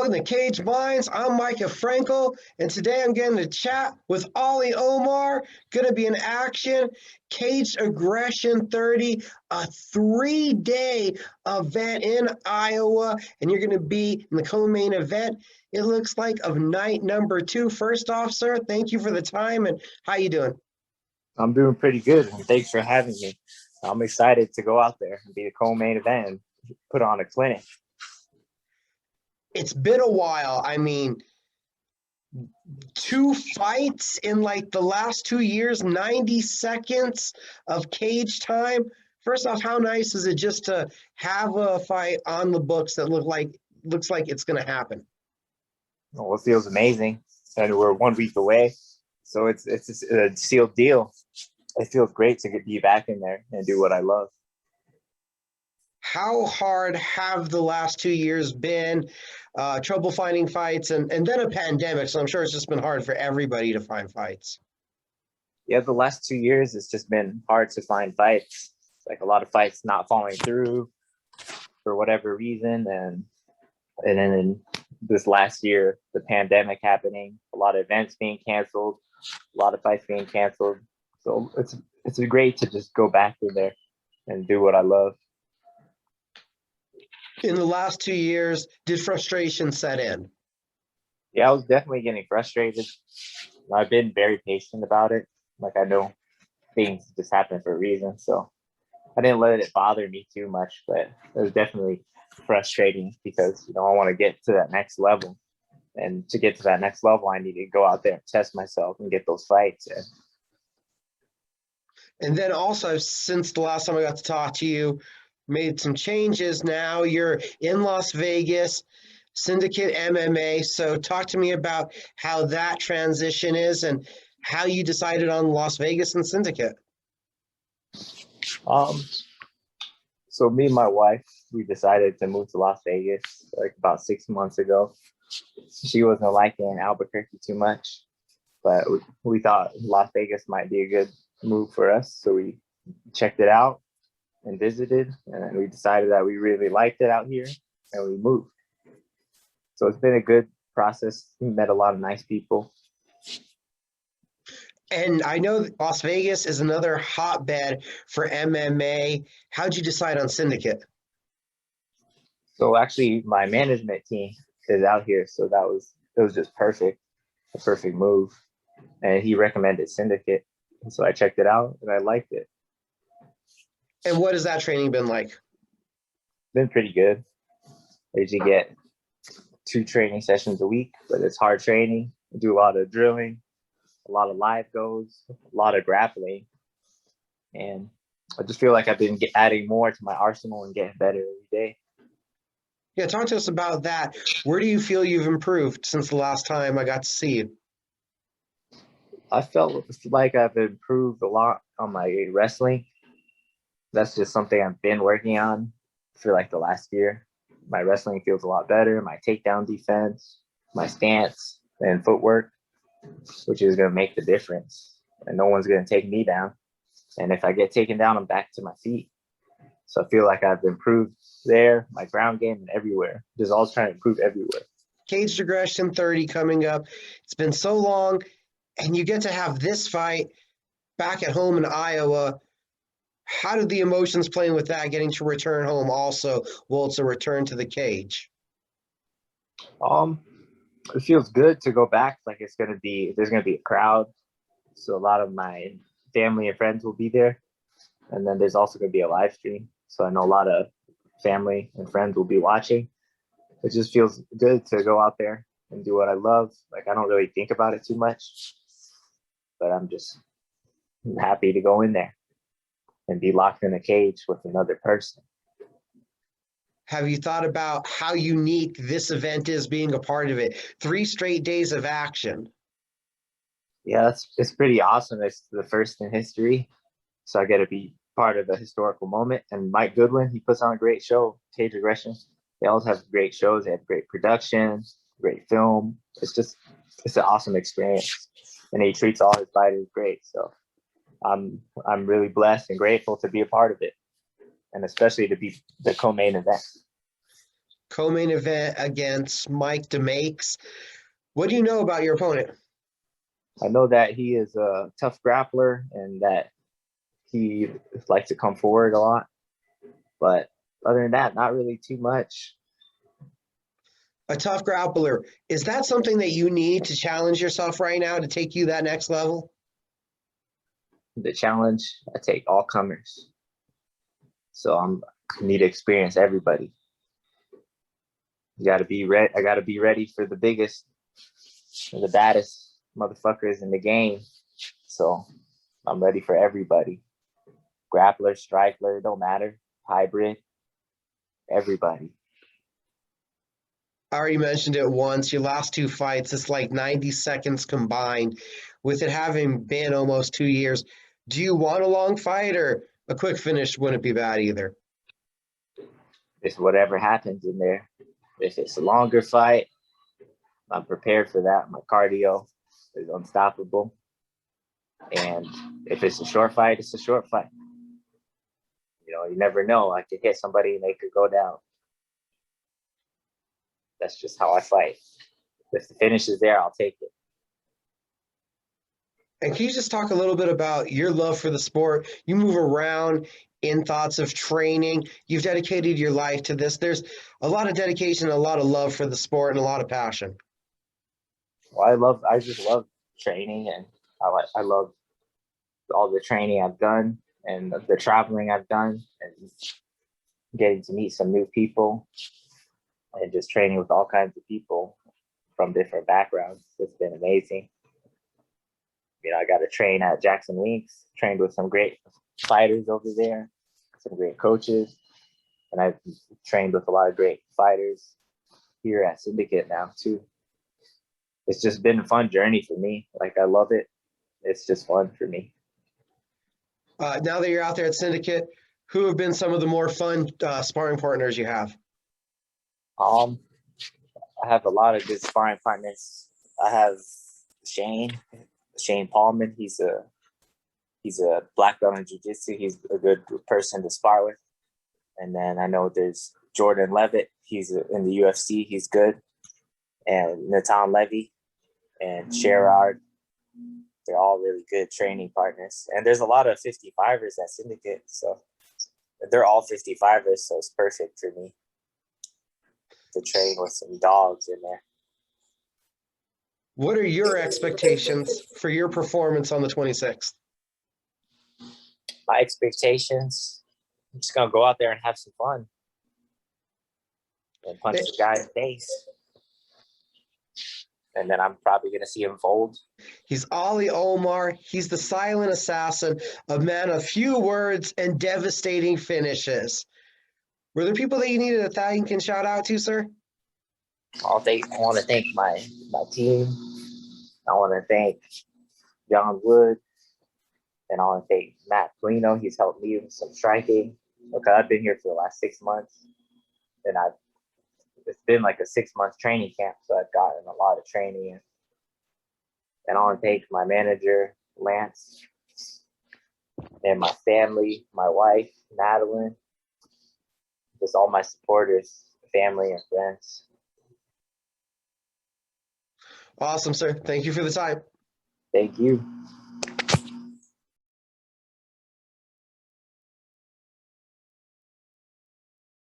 From the Caged Minds, I'm Micah Frankel, and today I'm getting to chat with Ollie Omar. Gonna be in action, Caged Aggression 30, a 3-day event in Iowa, and you're gonna be in the co-main event. It looks like of night number 2. First off, sir, thank you for the time, and how you doing? I'm doing pretty good, and thanks for having me. I'm excited to go out there and be the co-main event and put on a clinic. It's been a while. I mean, 2 fights in like the last 2 years, 90 seconds of cage time. First off, how nice is it just to have a fight on the books that looks like it's going to happen? Well, it feels amazing, and we're 1 week away, so it's a sealed deal. It feels great to be back in there and do what I love. How hard have the last 2 years been? Trouble finding fights and then a pandemic, so I'm sure it's just been hard for everybody to find fights. Yeah, the last 2 years, it's just been hard to find fights. Like a lot of fights not falling through for whatever reason, and then in this last year, the pandemic happening, a lot of events being canceled, a lot of fights being canceled. So it's great to just go back in there and do what I love. In the last 2 years, did frustration set in? Yeah, I was definitely getting frustrated. I've been very patient about it. Like, I know things just happen for a reason, so I didn't let it bother me too much, but it was definitely frustrating because, I want to get to that next level. And to get to that next level, I need to go out there and test myself and get those fights in. And then also, since the last time I got to talk to you, made some changes. Now you're in Las Vegas, Syndicate MMA. So talk to me about how that transition is and how you decided on Las Vegas and Syndicate. So me and my wife, we decided to move to Las Vegas like about 6 months ago. She wasn't liking Albuquerque too much, but we thought Las Vegas might be a good move for us. So we checked it out and visited, and then we decided that we really liked it out here, and we moved. So it's been a good process. We met a lot of nice people. And I know Las Vegas is another hotbed for MMA. How'd you decide on Syndicate? So actually, my management team is out here, so it was just perfect, a perfect move. And he recommended Syndicate, and so I checked it out, and I liked it. And what has that training been like? Been pretty good. I usually get 2 training sessions a week, but it's hard training. I do a lot of drilling, a lot of live goes, a lot of grappling. And I just feel like I've been adding more to my arsenal and getting better every day. Yeah, talk to us about that. Where do you feel you've improved since the last time I got to see you? I felt like I've improved a lot on my wrestling. That's just something I've been working on for like the last year. My wrestling feels a lot better. My takedown defense, my stance, and footwork, which is going to make the difference. And no one's going to take me down. And if I get taken down, I'm back to my feet. So I feel like I've improved there, my ground game, and everywhere. Just always trying to improve everywhere. Caged Aggression 30 coming up. It's been so long, and you get to have this fight back at home in Iowa. How did the emotions playing with that, getting to return home also? Well, it's a return to the cage. It feels good to go back. Like there's gonna be a crowd, so a lot of my family and friends will be there, and then there's also gonna be a live stream. So I know a lot of family and friends will be watching. It just feels good to go out there and do what I love. Like I don't really think about it too much, but I'm just happy to go in there and be locked in a cage with another person. Have you thought about how unique this event is being a part of it? 3 straight days of action. Yeah, it's pretty awesome. It's the first in history. So I get to be part of a historical moment. And Mike Goodwin, he puts on a great show, Caged Aggression. They always have great shows. They have great production, great film. It's an awesome experience. And he treats all his fighters great. So I'm really blessed and grateful to be a part of it, and especially to be the co-main event. co-main event against Mike DeMakes. What do you know about your opponent? I know that he is a tough grappler and that he likes to come forward a lot. But other than that, not really too much. A tough grappler. Is that something that you need to challenge yourself right now to take you that next level? The challenge, I take all comers. So I need to experience everybody. You got to be ready. I got to be ready for the biggest and the baddest motherfuckers in the game. So I'm ready for everybody. Grappler, striker, don't matter. Hybrid, everybody. I already mentioned it once. Your last two fights, it's like 90 seconds combined. With it having been almost 2 years, do you want a long fight or a quick finish wouldn't be bad either? It's whatever happens in there. If it's a longer fight, I'm prepared for that. My cardio is unstoppable. And if it's a short fight, it's a short fight. You know, you never know. I could hit somebody and they could go down. That's just how I fight. If the finish is there, I'll take it. And can you just talk a little bit about your love for the sport? You move around in thoughts of training. You've dedicated your life to this. There's a lot of dedication, a lot of love for the sport, and a lot of passion. Well, I just love training, and I love all the training I've done and the traveling I've done and getting to meet some new people and just training with all kinds of people from different backgrounds. It's been amazing. You know, I got to train at Jackson Winks, trained with some great fighters over there, some great coaches, and I've trained with a lot of great fighters here at Syndicate now too. It's just been a fun journey for me. Like, I love it. It's just fun for me. Now that you're out there at Syndicate, who have been some of the more fun sparring partners you have? I have a lot of good sparring partners. I have Shane Paulman. He's a black belt in jiu-jitsu. He's a good person to spar with. And then I know there's Jordan Levitt. He's in the UFC. He's good. And Natan Levy and Sherrard. They're all really good training partners. And there's a lot of 55ers at Syndicate. So they're all 55ers. So it's perfect for me to train with some dogs in there. What are your expectations for your performance on the 26th? My expectations, I'm just going to go out there and have some fun and punch the guy in the face. And then I'm probably going to see him fold. He's Ali Omar. He's the silent assassin, a man of few words and devastating finishes. Were there people that you needed to thank and shout out to, sir? I want to thank my team. I want to thank John Wood. And I want to thank Matt Polino. He's helped me with some striking. Okay, I've been here for the last 6 months. And it's been like a 6-month training camp, so I've gotten a lot of training. And I want to thank my manager, Lance, and my family, my wife, Madeline, just all my supporters, family, and friends. Awesome, sir. Thank you for the time. Thank you.